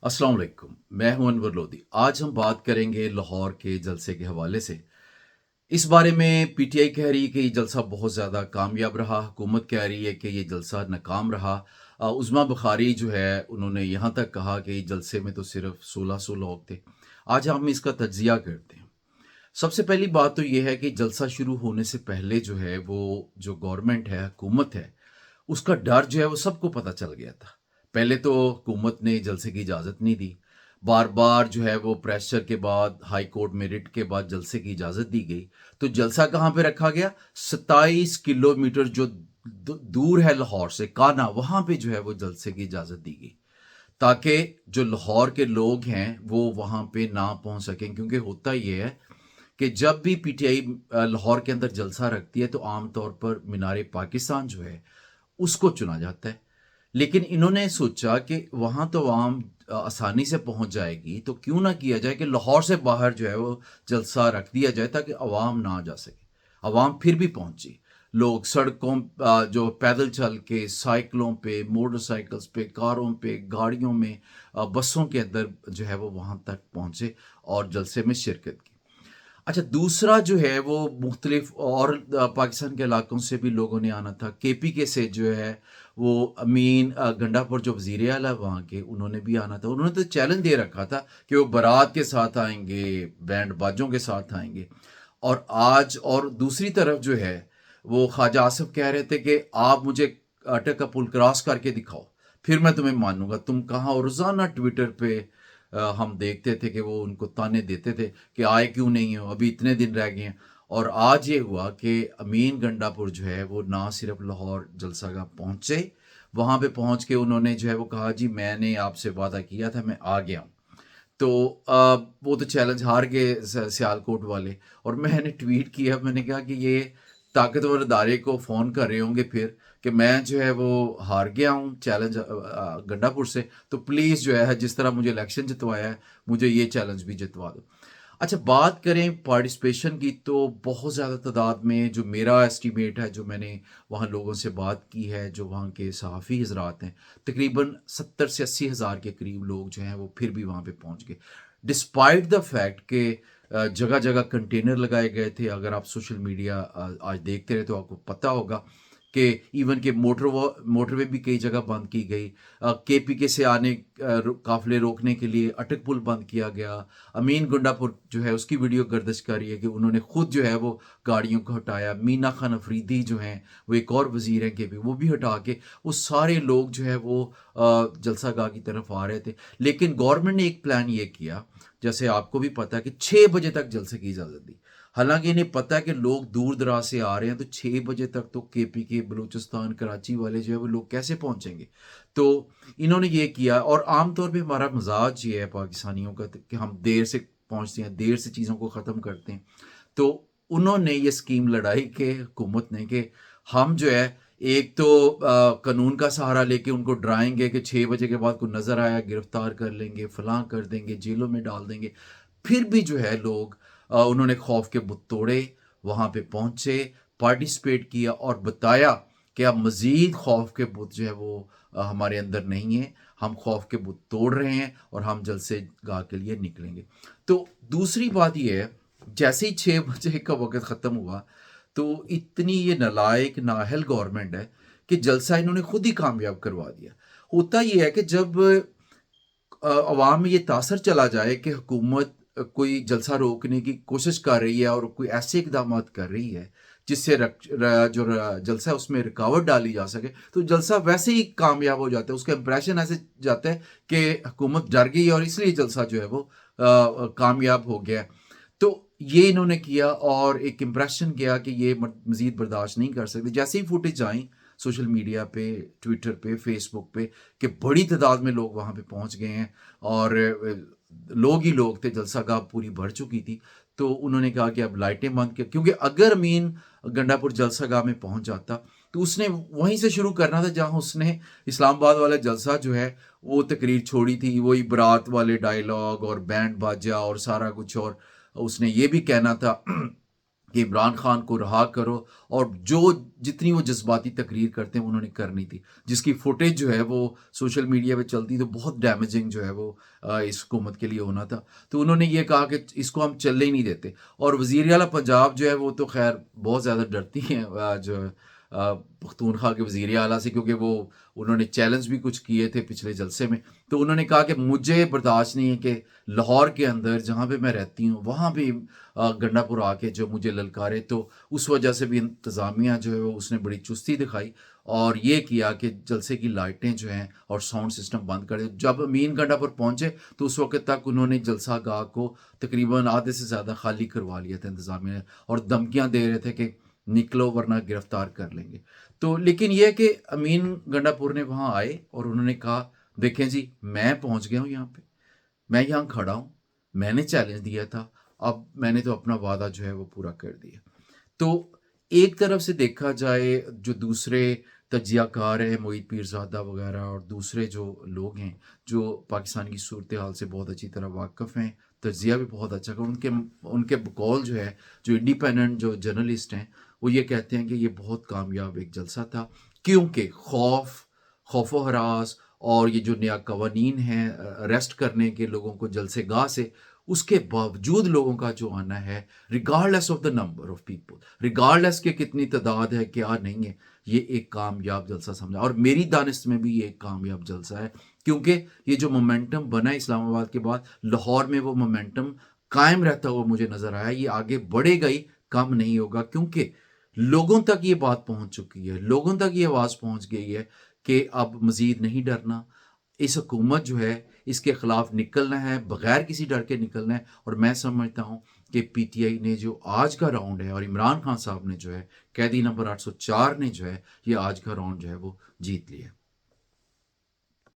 अस्सलाम वालेकुम। मैं हूं अनवर लोधी। आज हम बात करेंगे लाहौर के जलसे के हवाले से। इस बारे में पीटीआई कह रही है कि ये जलसा बहुत ज़्यादा कामयाब रहा, हुकूमत कह रही है कि ये जलसा नाकाम रहा। उज़मा बुखारी जो है उन्होंने यहाँ तक कहा कि जलसे में तो सिर्फ 1600 लोग थे। आज हम इसका तज्जिया करते हैं। सबसे पहली बात तो ये है कि जलसा शुरू होने से पहले जो है वो जो गवर्नमेंट है, हुकूमत है, उसका डर जो है वो सबको पता चल गया था। पहले तो हुकूमत ने जलसे की इजाज़त नहीं दी। बार-बार जो है वो प्रेशर के बाद, हाई कोर्ट में रिट के बाद जलसे की इजाज़त दी गई। तो जलसा कहाँ पे रखा गया? 27 किलोमीटर जो दूर है लाहौर से, कान्हा, वहाँ पे जो है वो जलसे की इजाज़त दी गई। ताकि जो लाहौर के लोग हैं वो वहाँ पे ना पहुँच सकें, क्योंकि होता ये है कि जब भी पीटीआई लाहौर के अंदर जलसा रखती है तो आम तौर पर मीनार पाकिस्तान जो है उसको चुना जाता है। लेकिन इन्होंने सोचा कि वहाँ तो आवाम आसानी से पहुँच जाएगी, तो क्यों ना किया जाए कि लाहौर से बाहर जो है वो जलसा रख दिया जाए ताकि अवाम ना जा सके। अवाम फिर भी पहुँची। लोग सड़कों जो पैदल चल के, साइकिलों पे, मोटरसाइकिल्स पे, कारों पे, गाड़ियों में, बसों के अंदर जो है वो वहाँ तक पहुँचे और जलसे में शिरकत की। अच्छा, दूसरा जो है वो मुख्तलिफ और पाकिस्तान के इलाकों से भी लोगों ने आना था। केपीके से जो है वो अमीन गंडापुर जो वज़ीर आला वहाँ के, उन्होंने भी आना था। उन्होंने तो चैलेंज दे रखा था कि वो बारात के साथ आएँगे, बैंड बाजों के साथ आएँगे। और आज और दूसरी तरफ जो है वो ख्वाजा आसिफ कह रहे थे कि आप मुझे अटक का पुल क्रॉस करके दिखाओ, फिर मैं तुम्हें मानूँगा। तुम कहाँ? और रोज़ाना ट्विटर पे हम देखते थे कि वो उनको ताने देते थे कि आए क्यों नहीं हो, अभी इतने दिन रह गए हैं। और आज ये हुआ कि अमीन गंडापुर जो है वो ना सिर्फ लाहौर जलसागाह पहुँचे, वहाँ पे पहुँच के उन्होंने जो है वो कहा, जी मैंने आपसे वादा किया था, मैं आ गया हूँ। तो वो तो चैलेंज हार गए सियालकोट वाले। और मैंने ट्वीट किया, मैंने कहा कि ये ताकतवर इदारे को फ़ोन कर रहे होंगे फिर कि मैं जो है वो हार गया हूँ चैलेंज गंडापुर से, तो प्लीज़ जो है जिस तरह मुझे इलेक्शन जितवाया है, मुझे ये चैलेंज भी जितवा दो। अच्छा, बात करें पार्टिसिपेशन की, तो बहुत ज़्यादा तादाद में, जो मेरा एस्टीमेट है, जो मैंने वहाँ लोगों से बात की है, जो वहाँ के सहाफ़ी हज़रात हैं, तकरीबन 70 से 80 हज़ार के करीब लोग जो हैं वो फिर भी वहाँ पे पहुँच गए। डिस्पाइट द फैक्ट कि जगह जगह कंटेनर लगाए गए थे। अगर आप सोशल मीडिया आज देखते रहे तो आपको पता होगा कि इवन के मोटरवे भी कई जगह बंद की गई। केपीके से आने काफिले रोकने के लिए अटक पुल बंद किया गया। अमीन गुंडापुर जो है उसकी वीडियो गर्दिश कर रही है कि उन्होंने खुद जो है वो गाड़ियों को हटाया। मीना खान अफरीदी जो हैं, वो एक और वजीर हैं के भी, वो भी हटा के वो सारे लोग जो है वो जलसा गाह की तरफ आ रहे थे। लेकिन गवर्नमेंट ने एक प्लान ये किया, जैसे आपको भी पता है, कि 6 बजे तक जलसे की इजाज़त दी। हालांकि इन्हें पता है कि लोग दूर दराज से आ रहे हैं, तो 6 बजे तक तो केपीके, बलूचिस्तान, कराची वाले जो है वो लोग कैसे पहुंचेंगे। तो इन्होंने ये किया। और आमतौर पे हमारा मजाज ये है पाकिस्तानियों का कि हम देर से पहुंचते हैं, देर से चीज़ों को ख़त्म करते हैं। तो उन्होंने ये स्कीम लड़ाई के हुकूमत ने कि हम जो है एक तो कानून का सहारा लेके उनको डराएंगे कि 6 बजे के बाद कोई नज़र आया गिरफ्तार कर लेंगे, फलां कर देंगे, जेलों में डाल देंगे। फिर भी जो है लोग, उन्होंने खौफ के बुत तोड़े, वहाँ पे पहुँचे, पार्टिसिपेट किया और बताया कि अब मज़ीद खौफ के बुत जो है वो हमारे अंदर नहीं है, हम खौफ के बुत तोड़ रहे हैं और हम जलसे गाह के लिए निकलेंगे। तो दूसरी बात ये है, जैसे ही 6 बजे का वक़्त ख़त्म हुआ, तो इतनी ये नालायक नाअहल गवर्नमेंट है कि जलसा इन्होंने खुद ही कामयाब करवा दिया। होता ये है कि जब अवाम में ये तासर चला जाए कि हुकूमत कोई जलसा रोकने की कोशिश कर रही है और कोई ऐसे इकदाम कर रही है जिससे जलसा है उसमें रुकावट डाली जा सके, तो जलसा वैसे ही कामयाब हो जाता है। उसका इंप्रेशन ऐसे जाता है कि हुकूमत डर गई और इसलिए जलसा जो है वो कामयाब हो गया। तो ये इन्होंने किया और एक इम्प्रेशन गया कि ये मज़ीद बर्दाश्त नहीं कर सकते। जैसे ही फुटेज आई सोशल मीडिया पे, ट्विटर पे, फेसबुक पे, कि बड़ी तादाद में लोग वहाँ पे पहुँच गए हैं और लोग ही लोग थे, जलसा गाह पूरी भर चुकी थी। तो उन्होंने कहा कि अब लाइटें बंद कर, क्योंकि अगर अमीन गंडापुर जलसा गाह में पहुँच जाता तो उसने वहीं से शुरू करना था जहाँ उसने इस्लामाबाद वाला जलसा जो है वो तकरीर छोड़ी थी। वही बारात वाले डायलॉग और बैंड बाजा और सारा कुछ। और उसने ये भी कहना था کہ عمران خان کو رہا کرو، اور جتنی وہ جذباتی تقریر کرتے ہیں انہوں نے کرنی تھی، جس کی فوٹیج جو ہے وہ سوشل میڈیا پہ چلتی تو بہت ڈیمیجنگ جو ہے وہ اس حکومت کے لیے ہونا تھا. تو انہوں نے یہ کہا کہ اس کو ہم چلنے ہی نہیں دیتے. اور وزیر اعلیٰ پنجاب جو ہے وہ تو خیر بہت زیادہ ڈرتی ہیں جو پختونخوا کے وزیر اعلیٰ سے، کیونکہ وہ انہوں نے چیلنج بھی کچھ کیے تھے پچھلے جلسے میں. تو انہوں نے کہا کہ مجھے برداشت نہیں ہے کہ لاہور کے اندر جہاں پہ میں رہتی ہوں وہاں بھی گنڈا پور آ کے جو مجھے للکارے. تو اس وجہ سے بھی انتظامیہ جو ہے وہ اس نے بڑی چستی دکھائی اور یہ کیا کہ جلسے کی لائٹیں جو ہیں اور ساؤنڈ سسٹم بند کر دے. جب امین گنڈا پر پہنچے تو اس وقت تک انہوں نے جلسہ گاہ کو تقریباً آدھے سے زیادہ خالی کروا لیا تھا انتظامیہ نے، اور دھمکیاں دے رہے تھے کہ نکلو ورنہ گرفتار کر لیں گے. تو لیکن یہ کہ امین گنڈا پور نے وہاں آئے اور انہوں نے کہا دیکھیں جی میں پہنچ گیا ہوں یہاں پہ، میں یہاں کھڑا ہوں، میں نے چیلنج دیا تھا، اب میں نے تو اپنا وعدہ جو ہے وہ پورا کر دیا. تو ایک طرف سے دیکھا جائے جو دوسرے تجزیہ کار ہیں معید پیرزادہ وغیرہ اور دوسرے جو لوگ ہیں جو پاکستان کی صورتحال سے بہت اچھی طرح واقف ہیں، تجزیہ بھی بہت اچھا کر ان کے بقول جو ہے جو انڈیپینڈنٹ جو جرنلسٹ ہیں وہ یہ کہتے ہیں کہ یہ بہت کامیاب ایک جلسہ تھا، کیونکہ خوف و ہراس اور یہ جو نیا قوانین ہیں اریسٹ کرنے کے لوگوں کو جلسے گاہ سے، اس کے باوجود لوگوں کا جو آنا ہے regardless of the number of people, regardless کہ کتنی تعداد ہے کیا نہیں ہے، یہ ایک کامیاب جلسہ سمجھا. اور میری دانست میں بھی یہ ایک کامیاب جلسہ ہے، کیونکہ یہ جو مومنٹم بنا ہے اسلام آباد کے بعد لاہور میں وہ مومنٹم قائم رہتا ہوا مجھے نظر آیا. یہ آگے بڑھے گئی، کم نہیں ہوگا، کیونکہ لوگوں تک یہ بات پہنچ چکی ہے، لوگوں تک یہ آواز پہنچ گئی ہے کہ اب مزید نہیں ڈرنا. اس حکومت جو ہے اس کے خلاف نکلنا ہے، بغیر کسی ڈر کے نکلنا ہے. اور میں سمجھتا ہوں کہ پی ٹی آئی نے جو آج کا راؤنڈ ہے اور عمران خان صاحب نے جو ہے قیدی نمبر 804 نے جو ہے یہ آج کا راؤنڈ جو ہے وہ جیت لیا.